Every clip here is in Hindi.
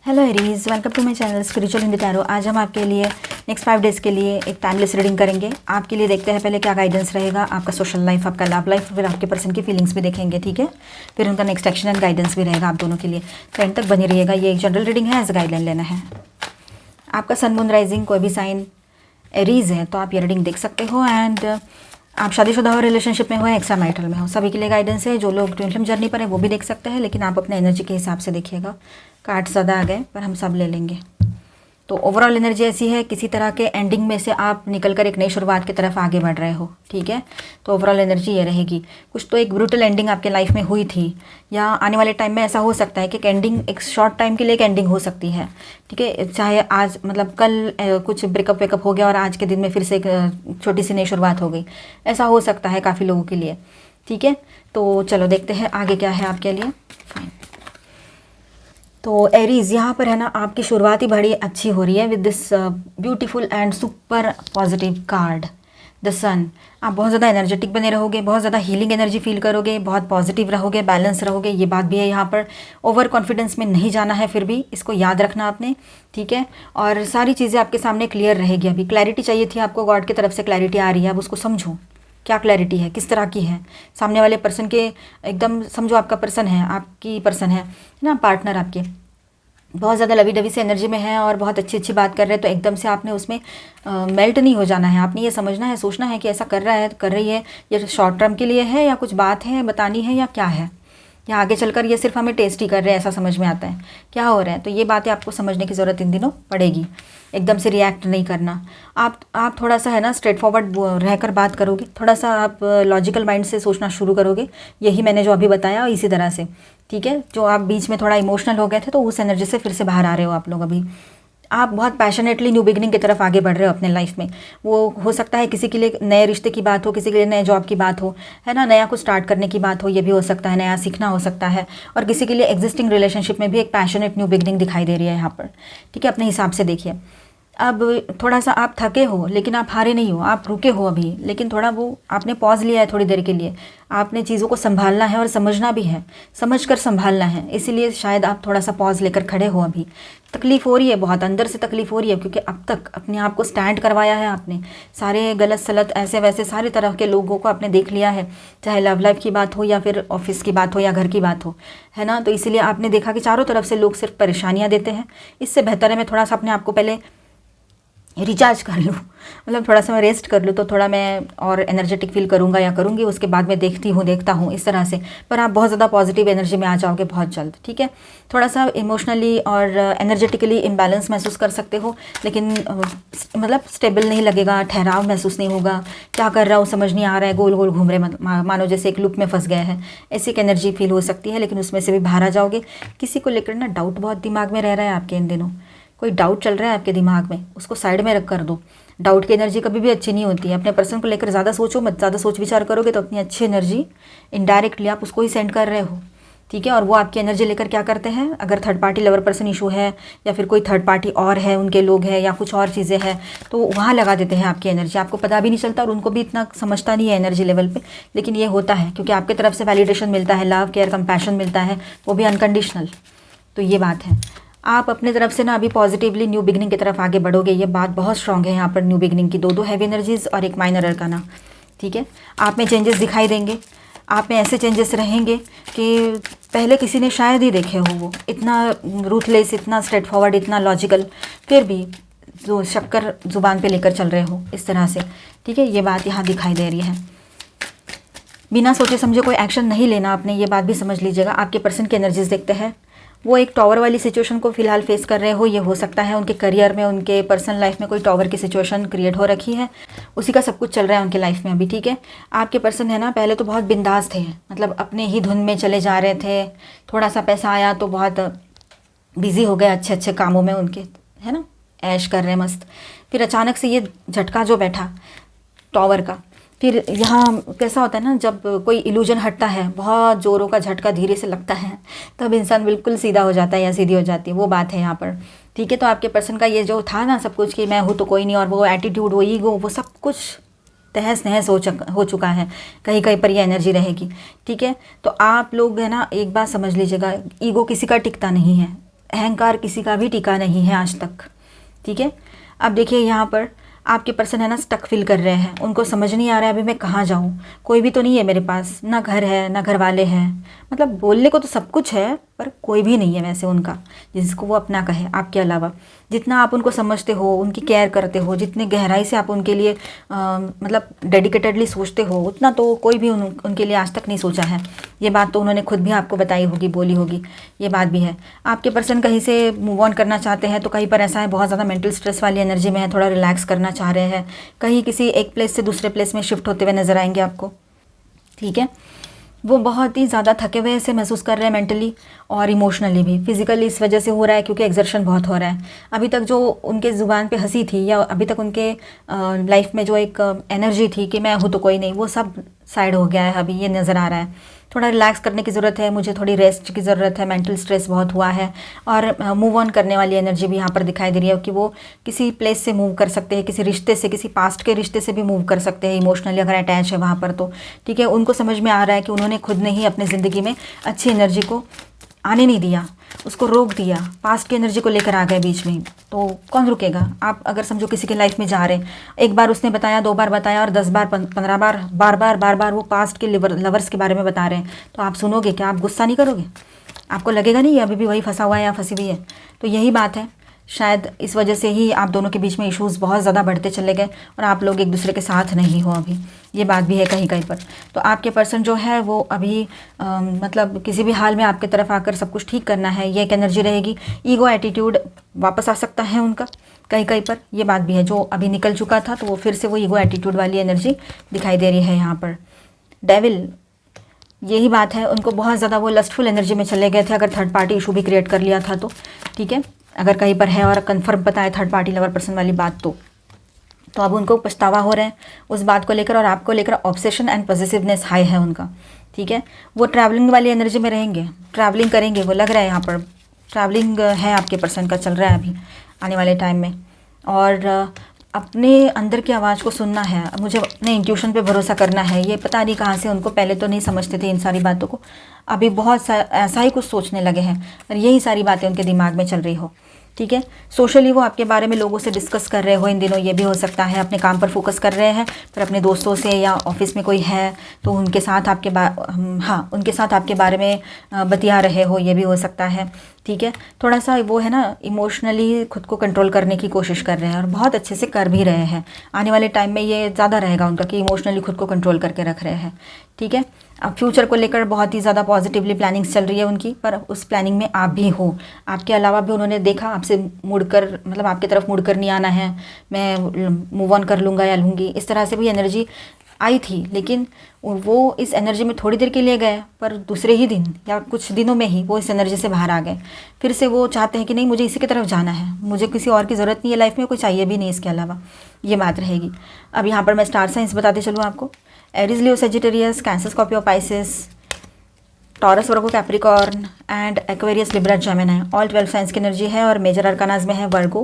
Hello Aries, welcome to my channel spiritual Hindi tarot. आज हम आपके लिए नेक्स्ट 5 डेज़ के लिए एक टाइमलेस रीडिंग करेंगे। आपके लिए देखते हैं पहले क्या गाइडेंस रहेगा, आपका सोशल लाइफ, आपका लव लाइफ, फिर आपके पर्सन की फीलिंग्स भी देखेंगे, ठीक है। फिर उनका नेक्स्ट एक्शन एंड गाइडेंस भी रहेगा आप दोनों के लिए। तो एंड तक बनी रहिएगा। ये एक जनरल रीडिंग है, एज गाइडलाइन लेना है। आपका सन मून राइजिंग कोई भी साइन एरीज है तो आप ये रीडिंग देख सकते हो। एंड आप शादीशुदा हो, रिलेशनशिप में हो, एक्स्ट्रा मैरिटल में हो, सभी के लिए गाइडेंस है। जो लोग ट्विन फ्लेम जर्नी पर है वो भी देख सकते हैं, लेकिन आप अपने एनर्जी के हिसाब से देखिएगा। कार्ड्स ज़्यादा आ गए पर हम सब ले लेंगे। तो ओवरऑल एनर्जी ऐसी है, किसी तरह के एंडिंग में से आप निकलकर एक नई शुरुआत की तरफ आगे बढ़ रहे हो, ठीक है। तो ओवरऑल एनर्जी ये रहेगी। कुछ तो एक ब्रूटल एंडिंग आपके लाइफ में हुई थी, या आने वाले टाइम में ऐसा हो सकता है कि एंडिंग एक शॉर्ट टाइम के लिए एक एंडिंग हो सकती है, ठीक है। चाहे आज मतलब कल कुछ ब्रेकअप वेकअप हो गया और आज के दिन में फिर से एक छोटी सी नई शुरुआत हो गई, ऐसा हो सकता है काफ़ी लोगों के लिए, ठीक है। तो चलो देखते हैं आगे क्या है आपके लिए। फाइन। तो एरीज यहाँ पर है ना, आपकी शुरुआत ही बड़ी अच्छी हो रही है with this beautiful and super positive card the sun. आप बहुत ज़्यादा एनर्जेटिक बने रहोगे, बहुत ज़्यादा हीलिंग एनर्जी फील करोगे, बहुत पॉजिटिव रहोगे, बैलेंस रहोगे। ये बात भी है यहाँ पर। ओवर कॉन्फिडेंस में नहीं जाना है, फिर भी इसको याद रखना आपने, ठीक है। और सारी चीज़ें आपके सामने क्लियर रहेगी। अभी क्लैरिटी चाहिए थी आपको, गॉड की तरफ से क्लैरिटी आ रही है। अब उसको समझो क्या क्लैरिटी है, किस तरह की है। सामने वाले पर्सन के एकदम समझो, आपका पर्सन है, आपकी पर्सन है ना, पार्टनर आपके बहुत ज़्यादा लवी डवी से एनर्जी में है और बहुत अच्छी अच्छी बात कर रहे हैं। तो एकदम से आपने उसमें मेल्ट नहीं हो जाना है। आपने ये समझना है, सोचना है कि ऐसा कर रहा है, कर रही है, ये शॉर्ट टर्म के लिए है या कुछ बात है बतानी है या क्या है, या आगे चलकर ये सिर्फ हमें टेस्ट ही कर रहे हैं, ऐसा समझ में आता है क्या हो रहा है। तो ये बातें आपको समझने की ज़रूरत इन दिनों पड़ेगी। एकदम से रिएक्ट नहीं करना। आप थोड़ा सा है ना स्ट्रेट फॉरवर्ड रहकर बात करोगे, थोड़ा सा आप लॉजिकल माइंड से सोचना शुरू करोगे। यही मैंने जो अभी बताया इसी तरह से, ठीक है। जो आप बीच में थोड़ा इमोशनल हो गए थे, तो उस एनर्जी से फिर से बाहर आ रहे हो आप लोग। अभी आप बहुत पैशनेटली न्यू बिगनिंग की तरफ आगे बढ़ रहे हो अपने लाइफ में। वो हो सकता है किसी के लिए नए रिश्ते की बात हो, किसी के लिए नए जॉब की बात हो, है ना, नया कुछ स्टार्ट करने की बात हो, ये भी हो सकता है, नया सीखना हो सकता है। और किसी के लिए एग्जिस्टिंग रिलेशनशिप में भी एक पैशनेट न्यू बिगनिंग दिखाई दे रही है यहाँ पर, ठीक है। अपने हिसाब से देखिए। अब थोड़ा सा आप थके हो लेकिन आप हारे नहीं हो, आप रुके हो अभी, लेकिन थोड़ा वो आपने पॉज लिया है थोड़ी देर के लिए। आपने चीज़ों को संभालना है और समझना भी है, समझ कर संभालना है, इसीलिए शायद आप थोड़ा सा पॉज लेकर खड़े हो। अभी तकलीफ़ हो रही है, बहुत अंदर से तकलीफ़ हो रही है, क्योंकि अब तक अपने आप को स्टैंड करवाया है आपने। सारे गलत सलत ऐसे वैसे सारे तरह के लोगों को आपने देख लिया है, चाहे लव लाइफ की बात हो या फिर ऑफिस की बात हो या घर की बात हो, है ना। तो इसीलिए आपने देखा कि चारों तरफ से लोग सिर्फ परेशानियाँ देते हैं। इससे बेहतर है मैं थोड़ा सा अपने आप को पहले रिचार्ज कर लूँ, मतलब थोड़ा सा मैं रेस्ट कर लूँ, तो थोड़ा मैं और एनर्जेटिक फील करूँगा या करूँगी, उसके बाद मैं देखता हूँ इस तरह से। पर आप बहुत ज़्यादा पॉजिटिव एनर्जी में आ जाओगे बहुत जल्द, ठीक है। थोड़ा सा इमोशनली और एनर्जेटिकली इम्बैलेंस महसूस कर सकते हो, लेकिन मतलब स्टेबल नहीं लगेगा, ठहराव महसूस नहीं होगा, क्या कर रहा हूँ समझ नहीं आ रहा है, गोल गोल घूम रहे, मानो जैसे एक लूप में फंस गए हैं, ऐसी एक एनर्जी फील हो सकती है। लेकिन उसमें से भी बाहर आ जाओगे। किसी को लेकर ना डाउट बहुत दिमाग में रह रहा है आपके इन दिनों, कोई डाउट चल रहा है आपके दिमाग में, उसको साइड में रख कर दो। डाउट की एनर्जी कभी भी अच्छी नहीं होती है। अपने पर्सन को लेकर ज़्यादा सोचो मत, ज़्यादा सोच विचार करोगे तो अपनी अच्छी एनर्जी इनडायरेक्टली आप उसको ही सेंड कर रहे हो, ठीक है। और वो आपकी एनर्जी लेकर क्या करते हैं, अगर third party lover person issue है या फिर कोई थर्ड पार्टी और है, उनके लोग हैं या कुछ और चीज़ें हैं, तो वहाँ लगा देते हैं आपकी एनर्जी। आपको पता भी नहीं चलता और उनको भी इतना समझता नहीं है एनर्जी लेवल पे, लेकिन ये होता है क्योंकि आपकी तरफ से वैलिडेशन मिलता है, लव केयर कंपैशन मिलता है, वो भी अनकंडीशनल। तो ये बात है। आप अपने तरफ से ना अभी पॉजिटिवली न्यू बिगनिंग की तरफ आगे बढ़ोगे, ये बात बहुत स्ट्रांग है यहाँ पर। न्यू बिगनिंग की दो हैवी एनर्जीज और एक माइनर अरकाना, ठीक है। आप में चेंजेस दिखाई देंगे, आप में ऐसे चेंजेस रहेंगे कि पहले किसी ने शायद ही देखे हो। वो इतना रूथलेस, इतना स्ट्रेट फॉरवर्ड, इतना लॉजिकल, फिर भी जो शक्कर ज़ुबान पे लेकर चल रहे हो इस तरह से, ठीक है। ये बात यहाँ दिखाई दे रही है। बिना सोचे समझे कोई एक्शन नहीं लेना आपने, ये बात भी समझ लीजिएगा। आपके पर्सन की एनर्जीज देखते हैं, वो एक टॉवर वाली सिचुएशन को फिलहाल फेस कर रहे हो। ये हो सकता है उनके करियर में, उनके पर्सनल लाइफ में कोई टॉवर की सिचुएशन क्रिएट हो रखी है, उसी का सब कुछ चल रहा है उनके लाइफ में अभी, ठीक है। आपके पर्सन है ना, पहले तो बहुत बिंदास थे, मतलब अपने ही धुन में चले जा रहे थे। थोड़ा सा पैसा आया तो बहुत बिजी हो गए अच्छे अच्छे कामों में उनके, है ना, ऐश कर रहे मस्त। फिर अचानक से ये झटका जो बैठा टॉवर का, फिर यहाँ कैसा होता है ना, जब कोई इल्यूजन हटता है, बहुत ज़ोरों का झटका धीरे से लगता है, तब इंसान बिल्कुल सीधा हो जाता है या सीधी हो जाती है, वो बात है यहाँ पर, ठीक है। तो आपके पर्सन का ये जो था ना सब कुछ कि मैं हूँ तो कोई नहीं, और वो एटीट्यूड, वो ईगो, वो सब कुछ तहस नहस हो चुका है। कहीं कहीं पर ये एनर्जी रहेगी, ठीक है। तो आप लोग है ना, एक बात समझ लीजिएगा, ईगो किसी का टिकता नहीं है, अहंकार किसी का भी टिका नहीं है आज तक, ठीक है। अब देखिए यहाँ पर आपके पर्सन है ना स्टक फील कर रहे हैं, उनको समझ नहीं आ रहा है अभी मैं कहाँ जाऊँ, कोई भी तो नहीं है मेरे पास, ना घर है ना घर वाले हैं, मतलब बोलने को तो सब कुछ है पर कोई भी नहीं है वैसे उनका जिसको वो अपना कहे आपके अलावा। जितना आप उनको समझते हो, उनकी केयर करते हो, जितने गहराई से आप उनके लिए मतलब डेडिकेटेडली सोचते हो, उतना तो कोई भी उनके लिए आज तक नहीं सोचा है। ये बात तो उन्होंने खुद भी आपको बताई होगी, बोली होगी, ये बात भी है। आपके पर्सन कहीं से मूव ऑन करना चाहते हैं तो कहीं पर ऐसा है बहुत ज़्यादा मेंटल स्ट्रेस वाली एनर्जी में है, थोड़ा रिलैक्स करना चाह रहे हैं, कहीं किसी एक प्लेस से दूसरे प्लेस में शिफ्ट होते हुए नजर आएंगे आपको, ठीक है। वो बहुत ही ज़्यादा थके हुए ऐसे महसूस कर रहे हैं मेंटली और इमोशनली भी। फिजिकली इस वजह से हो रहा है क्योंकि एक्सर्शन बहुत हो रहा है। अभी तक जो उनके ज़ुबान पे हंसी थी या अभी तक उनके लाइफ में जो एक एनर्जी थी कि मैं हूँ तो कोई नहीं, वो सब साइड हो गया है, अभी ये नज़र आ रहा है। थोड़ा रिलैक्स करने की ज़रूरत है, मुझे थोड़ी रेस्ट की ज़रूरत है, मेंटल स्ट्रेस बहुत हुआ है। और मूव ऑन करने वाली एनर्जी भी यहाँ पर दिखाई दे रही है कि वो किसी प्लेस से मूव कर सकते हैं, किसी रिश्ते से, किसी पास्ट के रिश्ते से भी मूव कर सकते हैं इमोशनली अगर अटैच है वहाँ पर तो, ठीक है। उनको समझ में आ रहा है कि उन्होंने खुद ने ही अपनी ज़िंदगी में अच्छी एनर्जी को आने नहीं दिया, उसको रोक दिया, पास्ट की एनर्जी को लेकर आ गए बीच में, तो कौन रुकेगा। आप अगर समझो किसी के लाइफ में जा रहे हैं, एक बार उसने बताया, 2 बार बताया और 10 बार 15 बार बार बार वो पास्ट के लवर्स के बारे में बता रहे हैं, तो आप सुनोगे क्या? आप गुस्सा नहीं करोगे? आपको लगेगा नहीं अभी भी वही फंसा हुआ है या फंसी हुई है? तो यही बात है, शायद इस वजह से ही आप दोनों के बीच में इश्यूज़ बहुत ज़्यादा बढ़ते चले गए और आप लोग एक दूसरे के साथ नहीं हो अभी, ये बात भी है कहीं कहीं पर। तो आपके पर्सन जो है वो अभी मतलब किसी भी हाल में आपके तरफ आकर सब कुछ ठीक करना है, ये एक एनर्जी रहेगी। ईगो एटीट्यूड वापस आ सकता है उनका कहीं कहीं पर, ये बात भी है। जो अभी निकल चुका था तो वो फिर से वो ईगो एटीट्यूड वाली एनर्जी दिखाई दे रही है यहाँ पर। डेविल, यही बात है, उनको बहुत ज़्यादा वो लस्टफुल एनर्जी में चले गए थे अगर थर्ड पार्टी इशू भी क्रिएट कर लिया था तो, ठीक है। अगर कहीं पर है और कंफर्म बताए थर्ड पार्टी लवर पर्सन वाली बात तो अब उनको पछतावा हो रहा है उस बात को लेकर, और आपको लेकर ऑब्सेशन एंड पॉजिटिवनेस हाई है उनका, ठीक है। वो ट्रैवलिंग वाली एनर्जी में रहेंगे, ट्रैवलिंग करेंगे, वो लग रहा है यहाँ पर ट्रैवलिंग है आपके पर्सन का, चल रहा है अभी आने वाले टाइम में। और अपने अंदर की आवाज़ को सुनना है, मुझे अपने इंट्यूशन पे भरोसा करना है। ये पता नहीं कहाँ से उनको, पहले तो नहीं समझते थे इन सारी बातों को, अभी बहुत ऐसा ही कुछ सोचने लगे हैं और यही सारी बातें उनके दिमाग में चल रही हो, ठीक है। सोशली वो आपके बारे में लोगों से डिस्कस कर रहे हो इन दिनों, ये भी हो सकता है। अपने काम पर फोकस कर रहे हैं पर अपने दोस्तों से या ऑफिस में कोई है तो उनके साथ उनके साथ आपके बारे में बतिया रहे हो, ये भी हो सकता है, ठीक है। थोड़ा सा वो है ना इमोशनली खुद को कंट्रोल करने की कोशिश कर रहे हैं और बहुत अच्छे से कर भी रहे हैं। आने वाले टाइम में ये ज़्यादा रहेगा उनका कि इमोशनली खुद को कंट्रोल करके रख रहे हैं, ठीक है। अब फ्यूचर को लेकर बहुत ही ज़्यादा पॉजिटिवली प्लानिंग्स चल रही है उनकी, पर उस प्लानिंग में आप भी हो। आपके अलावा भी उन्होंने देखा आपसे मुड़कर, मतलब आपकी तरफ मुड़कर नहीं आना है, मैं मूव ऑन कर लूँगा या लूँगी, इस तरह से भी एनर्जी आई थी। लेकिन वो इस एनर्जी में थोड़ी देर के लिए गए पर दूसरे ही दिन या कुछ दिनों में ही वो इस एनर्जी से बाहर आ गए। फिर से वो चाहते हैं कि नहीं, मुझे इसी की तरफ जाना है, मुझे किसी और की ज़रूरत नहीं है लाइफ में, कोई चाहिए भी नहीं इसके अलावा, ये बात रहेगी। अब यहाँ पर मैं स्टार साइंस बताते चलूँ आपको। Aries, Leo, Sagittarius, Cancer, Scorpio, Pisces, Taurus, Virgo, Capricorn and Aquarius, Libra, Gemini, all 12 signs की एनर्जी है। और मेजर अरकानाज में है Virgo,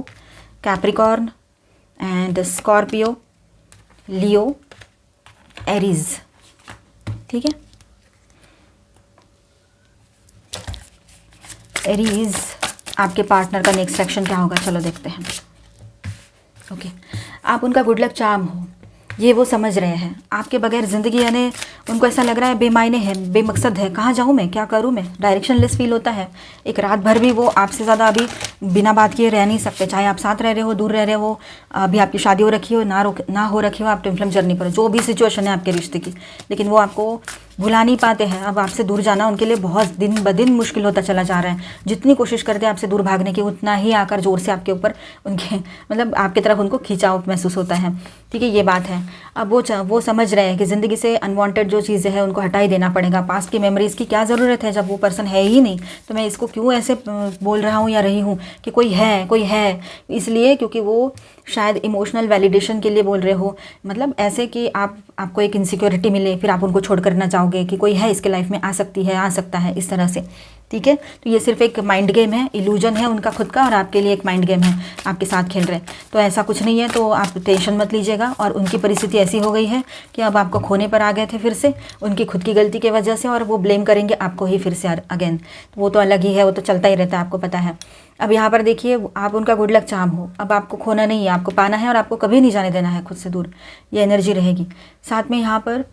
Capricorn and Scorpio, Leo, Aries, ठीक है। एरीज, आपके पार्टनर का नेक्स्ट एक्शन क्या होगा, चलो देखते हैं। ओके, आप उनका गुड लक चार्म हो, ये वो समझ रहे हैं। आपके बगैर ज़िंदगी यानी उनको ऐसा लग रहा है बेमायने है, बेमकसद है, कहाँ जाऊँ मैं, क्या करूँ मैं, डायरेक्शनलेस फील होता है। एक रात भर भी वो आपसे ज़्यादा अभी बिना बात किए रह नहीं सकते, चाहे आप साथ रह रहे हो, दूर रह रहे हो, अभी आपकी शादी हो रखी हो ना हो रखी हो, आप ट्विन फ्लेम जर्नी पर, जो भी सिचुएशन है आपके रिश्ते की, लेकिन वो आपको भुला नहीं पाते हैं। अब आपसे दूर जाना उनके लिए बहुत दिन ब दिन मुश्किल होता चला जा रहा है। जितनी कोशिश करते हैं आपसे दूर भागने की, उतना ही आकर जोर से आपके ऊपर उनके मतलब आपकी तरफ उनको खिंचाव महसूस होता है, ठीक है, ये बात है। अब वो समझ रहे हैं कि ज़िंदगी से अनवांटेड जो चीज़ें हैं उनको हटा ही देना पड़ेगा। पास्ट की मेमोरीज़ की क्या ज़रूरत है जब वो पर्सन है ही नहीं, तो मैं इसको क्यों ऐसे बोल रहा हूँ या रही हूँ कि कोई है, इसलिए क्योंकि वो शायद इमोशनल वैलिडेशन के लिए बोल रहे हो, मतलब ऐसे कि आपको एक इनसिक्योरिटी मिले, फिर आप उनको छोड़कर ना जाओ पाओगे कि कोई है इसके लाइफ में, आ सकती है, आ सकता है, इस तरह से, ठीक है। तो ये सिर्फ एक माइंड गेम है, इल्यूजन है उनका खुद का, और आपके लिए एक माइंड गेम है, आपके साथ खेल रहे हैं। तो ऐसा कुछ नहीं है, तो आप टेंशन मत लीजिएगा। और उनकी परिस्थिति ऐसी हो गई है कि अब आपको खोने पर आ गए थे फिर से, उनकी खुद की गलती की वजह से, और वो ब्लेम करेंगे आपको ही फिर से अगेन। तो वो तो अलग ही है, वो तो चलता ही रहता है, आपको पता है। अब यहाँ पर देखिए, आप उनका गुड लक चार्म हो, अब आपको खोना नहीं है, आपको पाना है, और आपको कभी नहीं जाने देना है खुद से दूर, ये एनर्जी रहेगी। साथ में यहाँ पर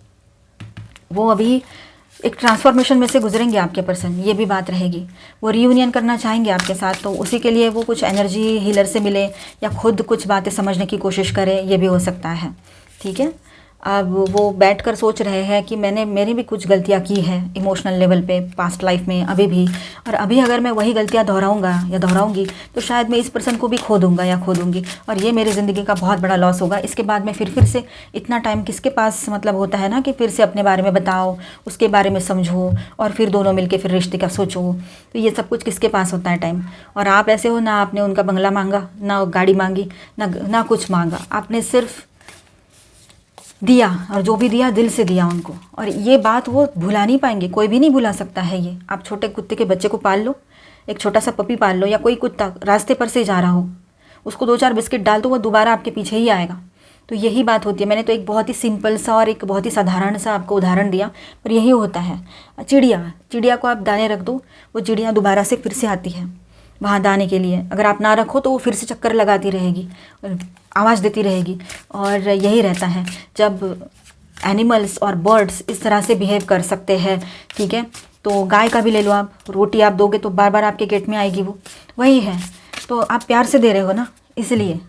वो अभी एक ट्रांसफॉर्मेशन में से गुजरेंगे आपके पर्सन, ये भी बात रहेगी। वो रीयूनियन करना चाहेंगे आपके साथ, तो उसी के लिए वो कुछ एनर्जी हीलर से मिले या खुद कुछ बातें समझने की कोशिश करें, ये भी हो सकता है, ठीक है। अब वो बैठकर सोच रहे हैं कि मेरी भी कुछ गलतियाँ की है इमोशनल लेवल पे, पास्ट लाइफ में, अभी भी, और अभी अगर मैं वही गलतियाँ दोहराऊंगा या दोहराऊंगी तो शायद मैं इस पर्सन को भी खो दूंगा या खो दूंगी, और ये मेरी ज़िंदगी का बहुत बड़ा लॉस होगा। इसके बाद में फिर से इतना टाइम किसके पास मतलब होता है ना, कि फिर से अपने बारे में बताओ, उसके बारे में समझो, और फिर दोनों मिलकर फिर रिश्ते का सोचो। तो ये सब कुछ किसके पास होता है टाइम। और आप ऐसे हो ना, आपने उनका बंगला मांगा, ना गाड़ी मांगी, ना कुछ मांगा, आपने सिर्फ दिया, और जो भी दिया दिल से दिया उनको। और ये बात वो भुला नहीं पाएंगे, कोई भी नहीं भुला सकता है ये। आप छोटे कुत्ते के बच्चे को पाल लो, एक छोटा सा पपी पाल लो, या कोई कुत्ता रास्ते पर से जा रहा हो, उसको 2-4 बिस्किट डाल दो, वो दोबारा आपके पीछे ही आएगा। तो यही बात होती है। मैंने तो एक बहुत ही सिंपल सा और एक बहुत ही साधारण सा आपको उदाहरण दिया, पर यही होता है। चिड़िया को आप दाने रख दो, वो चिड़िया दोबारा से फिर से आती है वहाँ दाने के लिए। अगर आप ना रखो तो वो फिर से चक्कर लगाती रहेगी, आवाज़ देती रहेगी। और यही रहता है जब एनिमल्स और बर्ड्स इस तरह से बिहेव कर सकते हैं, ठीक है। तो गाय का भी ले लो आप, रोटी आप दोगे तो बार बार आपके गेट में आएगी, वो वही है। तो आप प्यार से दे रहे हो ना, इसलिए।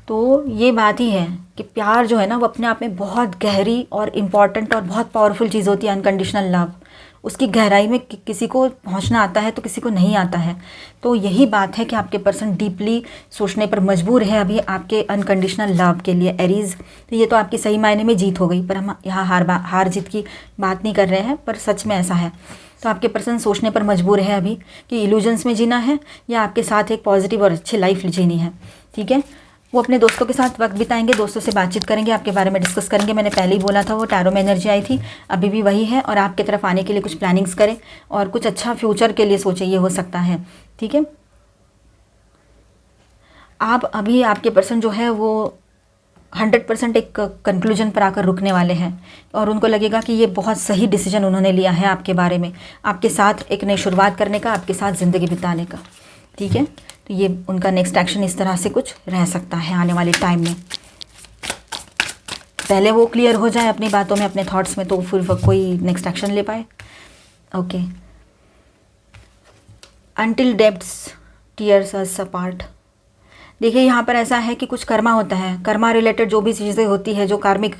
तो ये बात ही है कि प्यार जो है ना, वो अपने आप में बहुत गहरी और इम्पॉर्टेंट और बहुत पावरफुल चीज़ होती है। अनकंडीशनल लव, उसकी गहराई में किसी को पहुंचना आता है तो किसी को नहीं आता है। तो यही बात है कि आपके पर्सन डीपली सोचने पर मजबूर है अभी आपके अनकंडीशनल लव के लिए, एरीज। तो ये तो आपकी सही मायने में जीत हो गई, पर हम यहाँ हार जीत की बात नहीं कर रहे हैं, पर सच में ऐसा है। तो आपके पर्सन सोचने पर मजबूर है अभी कि इल्यूजन्स में जीना है या आपके साथ एक पॉजिटिव और अच्छी लाइफ जीनी है, ठीक है। वो अपने दोस्तों के साथ वक्त बिताएंगे, दोस्तों से बातचीत करेंगे, आपके बारे में डिस्कस करेंगे। मैंने पहले ही बोला था, वो टैरो में एनर्जी आई थी, अभी भी वही है। और आपकी तरफ आने के लिए कुछ प्लानिंग्स करें और कुछ अच्छा फ्यूचर के लिए सोचे, ये हो सकता है, ठीक है। आप अभी आपके पर्सन जो है वो 100% एक कंक्लूजन पर आकर रुकने वाले हैं, और उनको लगेगा कि ये बहुत सही डिसीजन उन्होंने लिया है आपके बारे में, आपके साथ एक नई शुरुआत करने का, आपके साथ ज़िंदगी बिताने का, ठीक है। तो ये उनका नेक्स्ट एक्शन इस तरह से कुछ रह सकता है आने वाले टाइम में। पहले वो क्लियर हो जाए अपनी बातों में, अपने थॉट्स में, तो फिर वो कोई नेक्स्ट एक्शन ले पाए। ओके। अंटिल डेप्थ्स टीयर्स अस अपार्ट। देखिए यहाँ पर ऐसा है कि कुछ कर्मा होता है, कर्मा रिलेटेड जो भी चीज़ें होती है, जो कार्मिक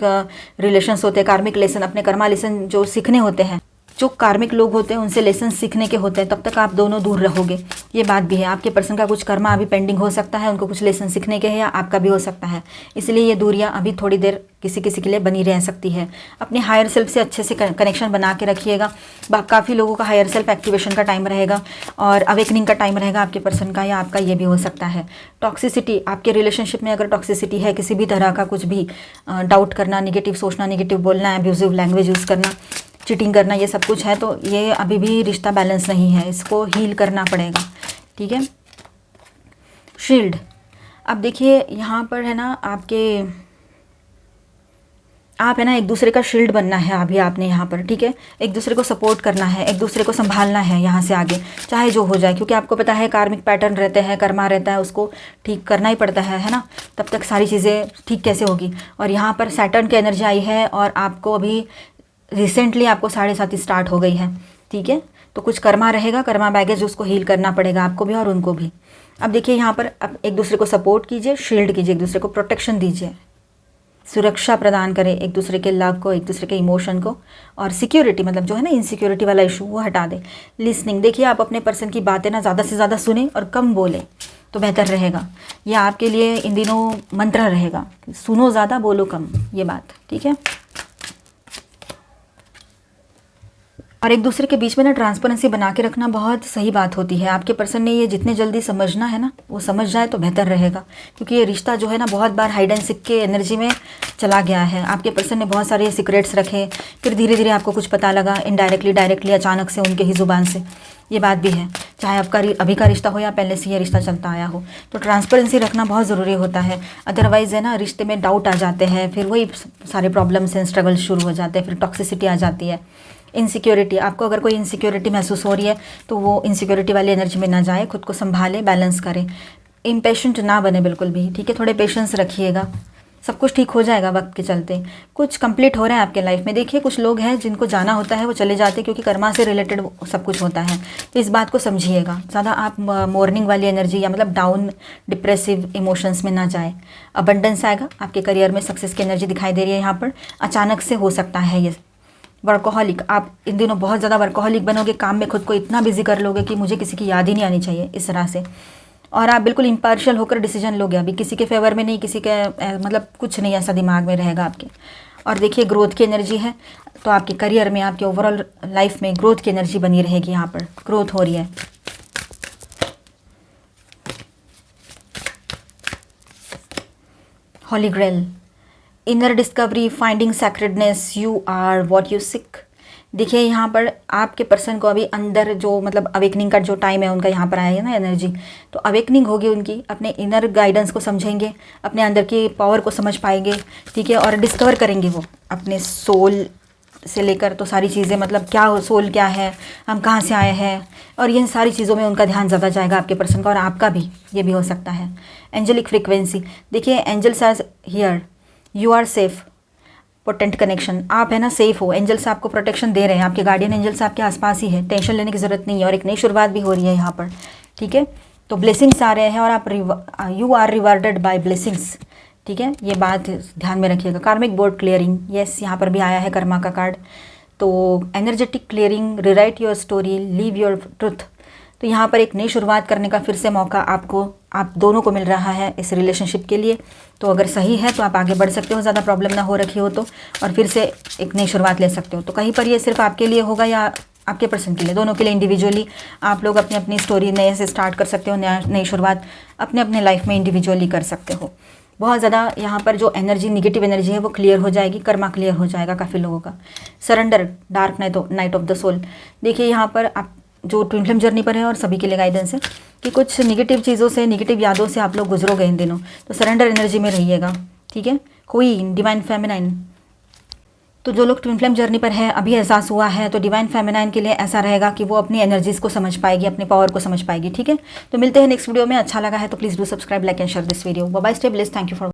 रिलेशंस होते हैं, कार्मिक लेसन, अपने कर्मा लेसन जो सीखने होते हैं, जो कार्मिक लोग होते हैं उनसे लेसन सीखने के होते हैं, तब तक आप दोनों दूर रहोगे। ये बात भी है। आपके पर्सन का कुछ कर्मा अभी पेंडिंग हो सकता है, उनको कुछ लेसन सीखने के हैं, या आपका भी हो सकता है। इसलिए ये दूरियां अभी थोड़ी देर किसी किसी के लिए बनी रह सकती है। अपने हायर सेल्फ से अच्छे से कनेक्शन बना के रखिएगा। काफ़ी लोगों का हायर सेल्फ एक्टिवेशन का टाइम रहेगा और अवेकनिंग का टाइम रहेगा आपके पर्सन का या आपका, ये भी हो सकता है। टॉक्सिसिटी, आपके रिलेशनशिप में अगर टॉक्सिसिटी है, किसी भी तरह का कुछ भी डाउट करना, निगेटिव सोचना, निगेटिव बोलना, एब्यूजिव लैंग्वेज यूज़ करना, चीटिंग करना, ये सब कुछ है, तो ये अभी भी रिश्ता बैलेंस नहीं है, इसको हील करना पड़ेगा, ठीक है। शील्ड, अब देखिए यहाँ पर है ना, आप है ना एक दूसरे का शील्ड बनना है अभी आपने यहाँ पर, ठीक है। एक दूसरे को सपोर्ट करना है, एक दूसरे को संभालना है यहाँ से आगे, चाहे जो हो जाए, क्योंकि आपको पता है कार्मिक पैटर्न रहते हैं, कर्मा रहता है, उसको ठीक करना ही पड़ता है ना। तब तक सारी चीज़ें ठीक कैसे होगी। और यहाँ पर सैटर्न की एनर्जी आई है और आपको अभी रिसेंटली आपको 7.5 स्टार्ट हो गई है, ठीक है। तो कुछ कर्मा रहेगा, कर्मा बैगेज, उसको हील करना पड़ेगा आपको भी और उनको भी। अब देखिए यहाँ पर अब एक दूसरे को सपोर्ट कीजिए, शील्ड कीजिए, एक दूसरे को प्रोटेक्शन दीजिए, सुरक्षा प्रदान करें एक दूसरे के लव को, एक दूसरे के इमोशन को, और सिक्योरिटी मतलब जो है ना इनसिक्योरिटी वाला इशू, वो हटा दें। लिसनिंग, देखिए आप अपने पर्सन की बातें ना ज़्यादा से ज़्यादा सुने और कम बोलें तो बेहतर रहेगा। यह आपके लिए इन दिनों मंत्र रहेगा, सुनो ज़्यादा बोलो कम, ये बात, ठीक है। और एक दूसरे के बीच में ना ट्रांसपेरेंसी बना के रखना बहुत सही बात होती है। आपके पर्सन ने ये जितने जल्दी समझना है ना, वो समझ जाए तो बेहतर रहेगा, क्योंकि ये रिश्ता जो है ना बहुत बार हाइड एंड सीक के एनर्जी में चला गया है। आपके पर्सन ने बहुत सारे सीक्रेट्स रखे, फिर धीरे धीरे आपको कुछ पता लगा, इनडायरेक्टली डायरेक्टली अचानक से उनके ही ज़ुबान से। ये बात भी है, चाहे आपका अभी का रिश्ता हो या पहले से ये रिश्ता चलता आया हो, तो ट्रांसपेरेंसी रखना बहुत ज़रूरी होता है। अदरवाइज़ है ना, रिश्ते में डाउट आ जाते हैं, फिर वही सारे प्रॉब्लम्स एंड स्ट्रगल शुरू हो जाते हैं, फिर टॉक्सिसिटी आ जाती है, इनसिक्योरिटी। आपको अगर कोई इनसिक्योरिटी महसूस हो रही है तो वो इनसिक्योरिटी वाली एनर्जी में ना जाए, खुद को संभाले, बैलेंस करें, इम्पेशेंट ना बने बिल्कुल भी, ठीक है। थोड़े पेशेंस रखिएगा, सब कुछ ठीक हो जाएगा वक्त के चलते। कुछ कंप्लीट हो रहा है आपके लाइफ में। देखिए, कुछ लोग हैं जिनको जाना होता है वो चले जाते हैं, क्योंकि कर्मा से रिलेटेड सब कुछ होता है, तो इस बात को समझिएगा। ज़्यादा आप मॉर्निंग वाली एनर्जी या मतलब डाउन डिप्रेसिव इमोशंस में ना जाए। अबंडेंस आएगा आपके करियर में, सक्सेस की एनर्जी दिखाई दे रही है यहाँ पर। अचानक से हो सकता है ये। वर्कोहॉलिक, आप इन दिनों बहुत ज़्यादा वर्कोहॉलिक बनोगे, काम में खुद को इतना बिजी कर लोगे कि मुझे किसी की याद ही नहीं आनी चाहिए, इस तरह से। और आप बिल्कुल इम्पार्शियल होकर डिसीजन लोगे, अभी किसी के फेवर में नहीं, किसी के मतलब कुछ नहीं ऐसा दिमाग में रहेगा आपके। और देखिए, ग्रोथ की एनर्जी है, तो आपके करियर में, आपके ओवरऑल लाइफ में ग्रोथ की एनर्जी बनी रहेगी। यहाँ पर ग्रोथ हो रही है। Holy grail, inner discovery, finding sacredness, you are what you seek. देखिए, यहाँ पर आपके पर्सन को अभी अंदर जो मतलब अवेकनिंग का जो टाइम है उनका यहाँ पर आया है ना एनर्जी, तो अवेकनिंग होगी उनकी, अपने इनर गाइडेंस को समझेंगे, अपने अंदर की पावर को समझ पाएंगे, ठीक है। और डिस्कवर करेंगे वो अपने सोल से लेकर तो सारी चीज़ें, मतलब क्या सोल क्या है, हम कहाँ से आए हैं, और इन सारी चीज़ों में उनका ध्यान ज़्यादा जाएगा आपके पर्सन का, और आपका भी ये भी हो सकता है। एंजेलिक फ्रिक्वेंसी, देखिए, angels are here, you are safe, potent connection, आप है ना सेफ हो, एंजल्स आपको प्रोटेक्शन दे रहे हैं, आपके गार्डियन एंजल्स आपके आसपास ही है, टेंशन लेने की ज़रूरत नहीं है, और एक नई शुरुआत भी हो रही है यहाँ पर, ठीक है। तो ब्लेसिंग्स आ रहे हैं, और आप you are rewarded by blessings, ठीक है। ये बात ध्यान में रखिएगा। कार्मिक बोर्ड क्लियरिंग, यस, यहाँ पर भी आया है कर्मा का कार्ड। तो energetic clearing, rewrite your story, leave your truth. तो यहाँ पर एक नई शुरुआत करने का फिर से मौका आपको, आप दोनों को मिल रहा है इस रिलेशनशिप के लिए। तो अगर सही है तो आप आगे बढ़ सकते हो, ज़्यादा प्रॉब्लम ना हो रखी हो तो, और फिर से एक नई शुरुआत ले सकते हो। तो कहीं पर ये सिर्फ आपके लिए होगा या आपके पर्सन के लिए, दोनों के लिए इंडिविजुअली आप लोग अपनी अपनी स्टोरी नए से स्टार्ट कर सकते हो, नई शुरुआत अपने अपने लाइफ में इंडिविजुअली कर सकते हो। बहुत ज़्यादा यहाँ पर जो एनर्जी, निगेटिव एनर्जी है वो क्लियर हो जाएगी, कर्मा क्लियर हो जाएगा काफ़ी लोगों का। Surrender, dark night of the soul. देखिए, यहाँ पर आप जो ट्विन फ्लेम जर्नी पर है, और सभी के लिए गाइडेंस है कि कुछ निगेटिव चीज़ों से, निगेटिव यादों से आप लोग गुजरोगे इन दिनों, तो सरेंडर एनर्जी में रहिएगा, ठीक है। क्वीन, डिवाइन फेमिनाइन, तो जो लोग ट्विन फ्लेम जर्नी पर है, अभी एहसास हुआ है, तो डिवाइन फेमिनाइन के लिए ऐसा रहेगा कि वो अपनी एनर्जीज़ को समझ पाएगी, अपने पावर को समझ पाएगी, ठीक है। तो मिलते हैं नेक्स्ट वीडियो में। अच्छा लगा है तो please do subscribe, like and share this video. Bye bye, stay blessed, thank you for